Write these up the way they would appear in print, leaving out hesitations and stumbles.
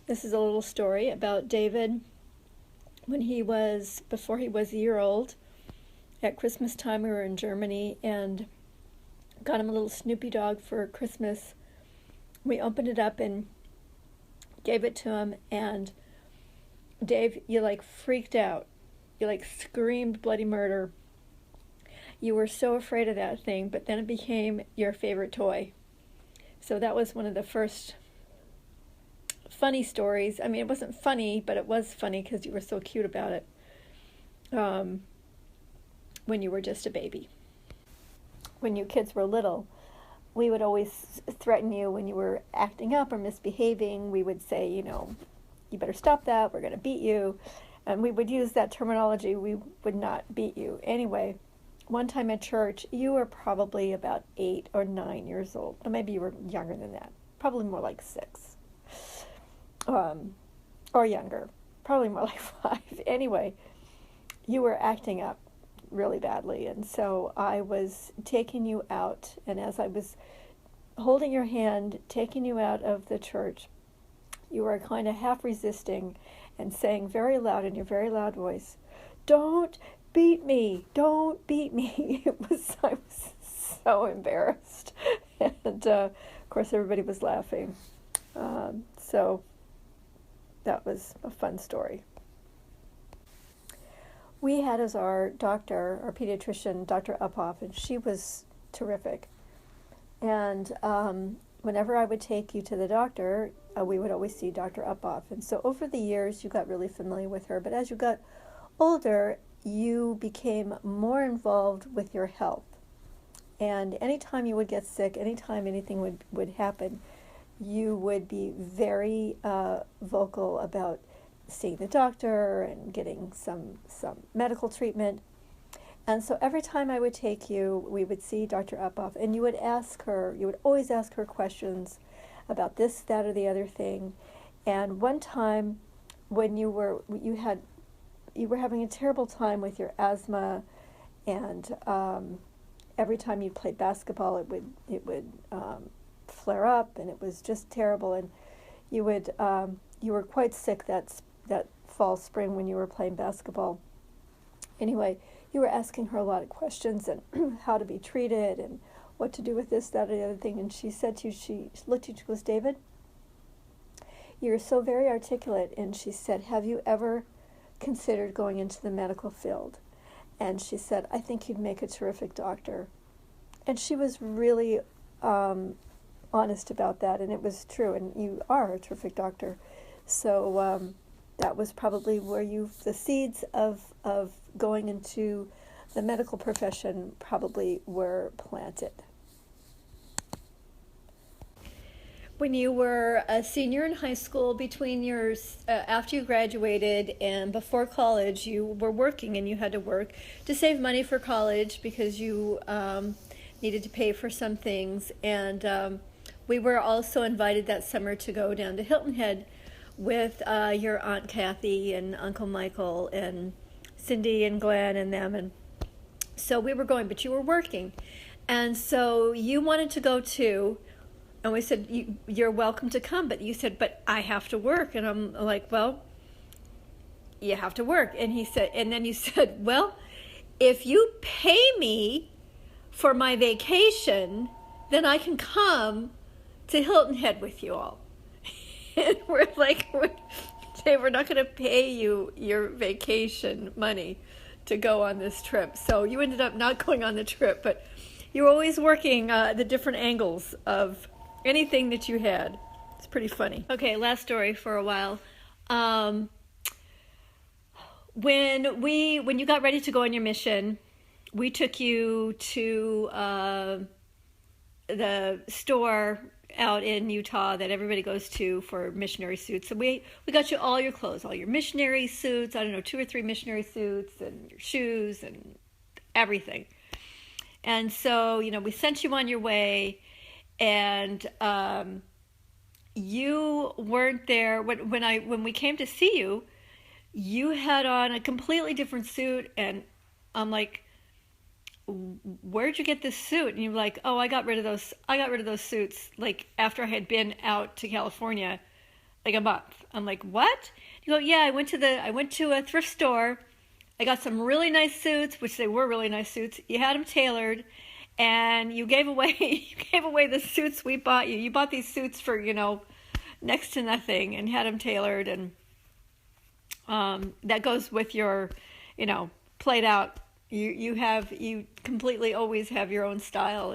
This is a little story about David before he was a year old. At Christmas time, we were in Germany and got him a little Snoopy dog for Christmas. We opened it up and gave it to him, and Dave, you like freaked out. You like screamed bloody murder. You were so afraid of that thing, but then it became your favorite toy. So that was one of the first funny stories. I mean, it wasn't funny, but it was funny because you were so cute about it when you were just a baby. When you kids were little, we would always threaten you when you were acting up or misbehaving. We would say, you better stop that, we're going to beat you. And we would use that terminology, we would not beat you. Anyway, one time at church, you were probably about 8 or 9 years old. Or maybe you were younger than that. Probably more like 6. Or younger. Probably more like 5. Anyway, you were acting up really badly. And so I was taking you out. And as I was holding your hand, taking you out of the church, you were kind of half resisting and saying very loud in your very loud voice, "Don't beat me, don't beat me." I was so embarrassed. And of course everybody was laughing. So that was a fun story. We had as our doctor, our pediatrician, Dr. Uphoff, and she was terrific. And whenever I would take you to the doctor, we would always see Dr. Uphoff. And so over the years, you got really familiar with her. But as you got older, you became more involved with your health. And anytime you would get sick, anytime anything would happen, you would be very vocal about seeing the doctor and getting some medical treatment. And so every time I would take you, we would see Dr. Uphoff, and you would always ask her questions about this, that, or the other thing. And one time when you were having a terrible time with your asthma, and every time you played basketball, it would flare up, and it was just terrible. And you were quite sick that fall, spring when you were playing basketball. Anyway, you were asking her a lot of questions and how to be treated and what to do with this, that, or the other thing. And she said to you, she looked at you, she goes, "David, you're so very articulate." And she said, "Have you ever considered going into the medical field?" And she said, "I think you'd make a terrific doctor." And she was really honest about that, and it was true. And you are a terrific doctor. So that was probably where the seeds of going into the medical profession probably were planted. When you were a senior in high school, between years after you graduated and before college, you were working, and you had to work to save money for college because you needed to pay for some things. And we were also invited that summer to go down to Hilton Head with your Aunt Kathy and Uncle Michael and Cindy and Glenn and them. And so we were going, but you were working. And so you wanted to go too. And we said, you're welcome to come. But you said, "But I have to work." And I'm like, "Well, you have to work." And then you said, "Well, if you pay me for my vacation, then I can come to Hilton Head with you all." And we're like, "Jay, we're not going to pay you your vacation money to go on this trip." So you ended up not going on the trip, but you were always working the different angles of anything that you had. It's pretty funny. Okay, last story for a while. When you got ready to go on your mission, we took you to the store out in Utah that everybody goes to for missionary suits. So we got you all your clothes, all your missionary suits, 2 or 3 missionary suits, and your shoes and everything. And so, we sent you on your way, and you weren't there. When we came to see you, you had on a completely different suit, and I'm like, "Where'd you get this suit?" And you're like, "Oh, I got rid of those suits like after I had been out to California like a month. I'm like, what? You go, yeah, I went to a thrift store. I got some really nice suits, which they were really nice suits. You had them tailored, and you gave away the suits we bought you. You bought these suits for next to nothing, and had them tailored, and that goes with your played out. You completely always have your own style,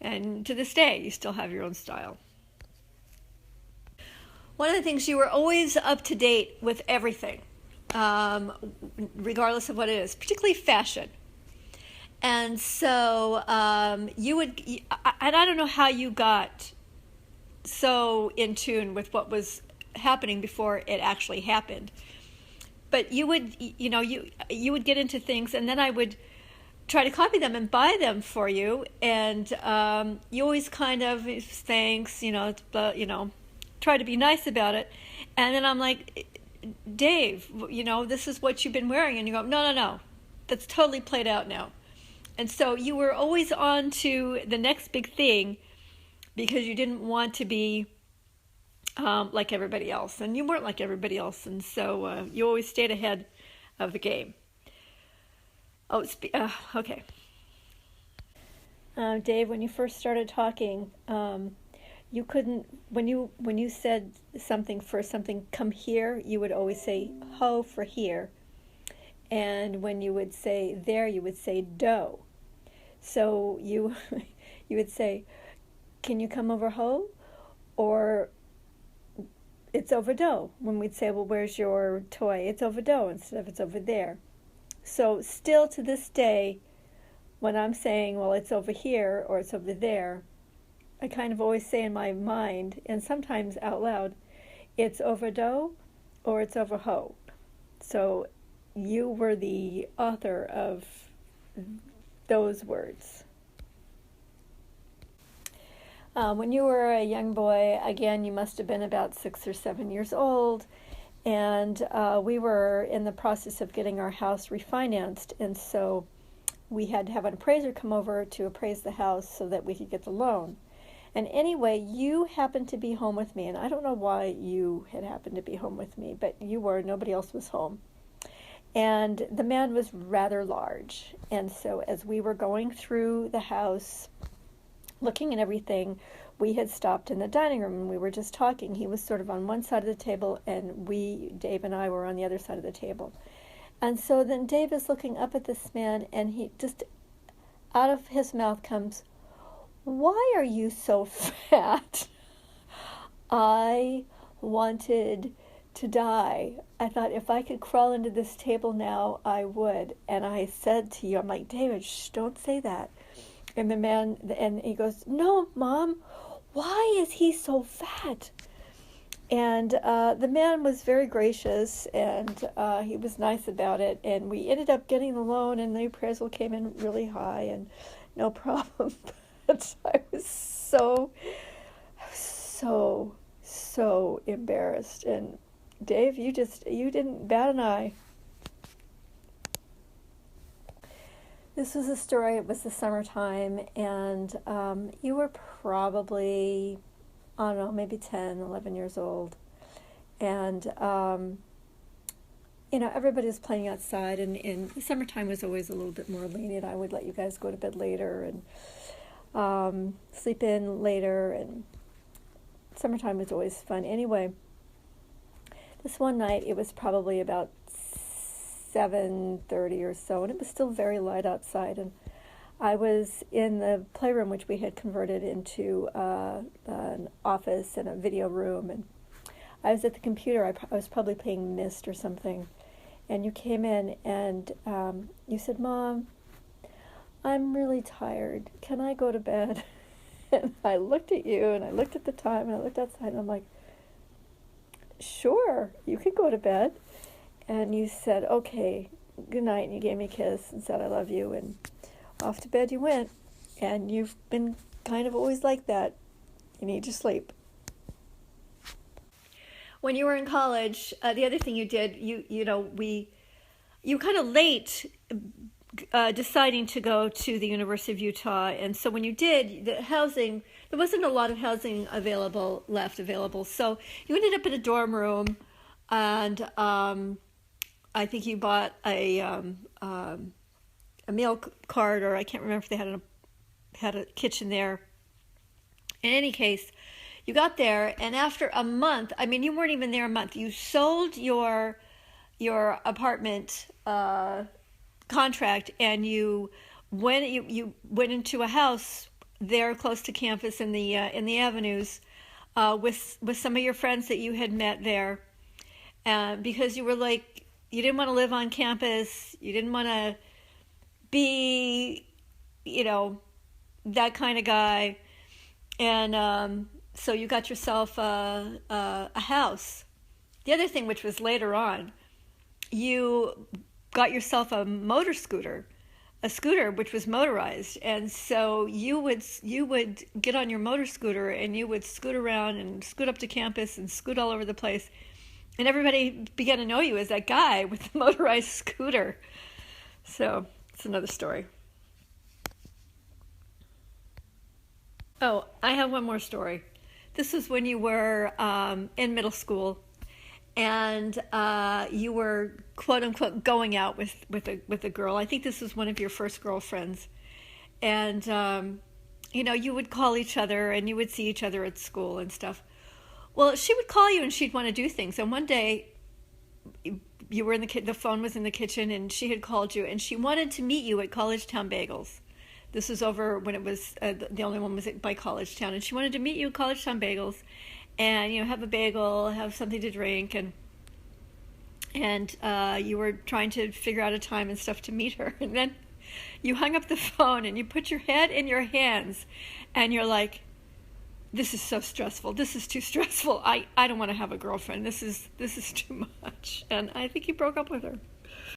and to this day you still have your own style. One of the things, you were always up to date with everything, regardless of what it is, particularly fashion. And so you would, and I don't know how you got so in tune with what was happening before it actually happened. But you would, you would get into things, and then I would try to copy them and buy them for you. And you always kind of, thanks, but try to be nice about it. And then I'm like, Dave, this is what you've been wearing. And you go, no, that's totally played out now. And so you were always on to the next big thing, because you didn't want to be like everybody else. And you weren't like everybody else. And so you always stayed ahead of the game. Okay. Dave, when you first started talking, you couldn't, when you said something for something, come here, you would always say ho for here. And when you would say there, you would say do. So you would say, can you come over ho? Or it's over do. When we'd say, well, where's your toy? It's over do instead of it's over there. So still to this day, when I'm saying, well, it's over here or it's over there, I kind of always say in my mind, and sometimes out loud, it's over do or it's over ho. So you were the author of those words. When you were a young boy, again, you must have been about 6 or 7 years old, and we were in the process of getting our house refinanced, and so we had to have an appraiser come over to appraise the house so that we could get the loan. And anyway, you happened to be home with me, and I don't know why you had happened to be home with me, but you were, nobody else was home. And the man was rather large, and so as we were going through the house, looking at everything, we had stopped in the dining room and we were just talking. He was sort of on one side of the table, and Dave and I, were on the other side of the table. And so then Dave is looking up at this man, and he just, out of his mouth comes, "Why are you so fat?" I wanted to die. I thought, if I could crawl into this table now, I would. And I said to you, I'm like, David, shh, don't say that. And the man, and he goes, "No, Mom, why is he so fat?" And the man was very gracious, and he was nice about it. And we ended up getting the loan, and the appraisal came in really high, and no problem. But I was so embarrassed. And Dave, you didn't bat an eye. This was a story, it was the summertime, and you were probably, I don't know, maybe 10, 11 years old. And, everybody was playing outside, and the summertime was always a little bit more lenient. I would let you guys go to bed later and sleep in later, and summertime was always fun. Anyway, this one night, it was probably about 7:30 or so, and it was still very light outside, and I was in the playroom, which we had converted into an office and a video room, and I was at the computer. I was probably playing Myst or something, and you came in, and you said, "Mom, I'm really tired. Can I go to bed?" And I looked at you, and I looked at the time, and I looked outside, and I'm like, "Sure, you can go to bed." And you said, "Okay, good night," and you gave me a kiss and said, "I love you," and off to bed you went. And you've been kind of always like that. You need to sleep. When you were in college, the other thing you did, you kind of late deciding to go to the University of Utah. And so when you did, the housing, there wasn't a lot of housing available. So you ended up in a dorm room, and I think you bought a meal cart, or I can't remember if they had a kitchen there. In any case, you got there, and after a month, I mean, you weren't even there a month. You sold your apartment contract, and you went into a house there close to campus in the avenues with some of your friends that you had met there, because you were like, you didn't want to live on campus, you didn't want to be, that kind of guy, and so you got yourself a house. The other thing, which was later on, you got yourself a scooter which was motorized, and so you would get on your motor scooter and you would scoot around and scoot up to campus and scoot all over the place, and everybody began to know you as that guy with the motorized scooter. So it's another story. Oh, I have one more story. This was when you were in middle school, and you were quote unquote going out with a girl. I think this was one of your first girlfriends, and you would call each other and you would see each other at school and stuff. Well, she would call you and she'd want to do things. And one day, you were in the phone was in the kitchen, and she had called you and she wanted to meet you at College Town Bagels. This was over when it was the only one was by College Town, and she wanted to meet you at College Town Bagels, and have a bagel, have something to drink, and you were trying to figure out a time and stuff to meet her, and then you hung up the phone and you put your head in your hands, and you're like, "This is so stressful. This is too stressful. I don't want to have a girlfriend. This is too much." And I think you broke up with her.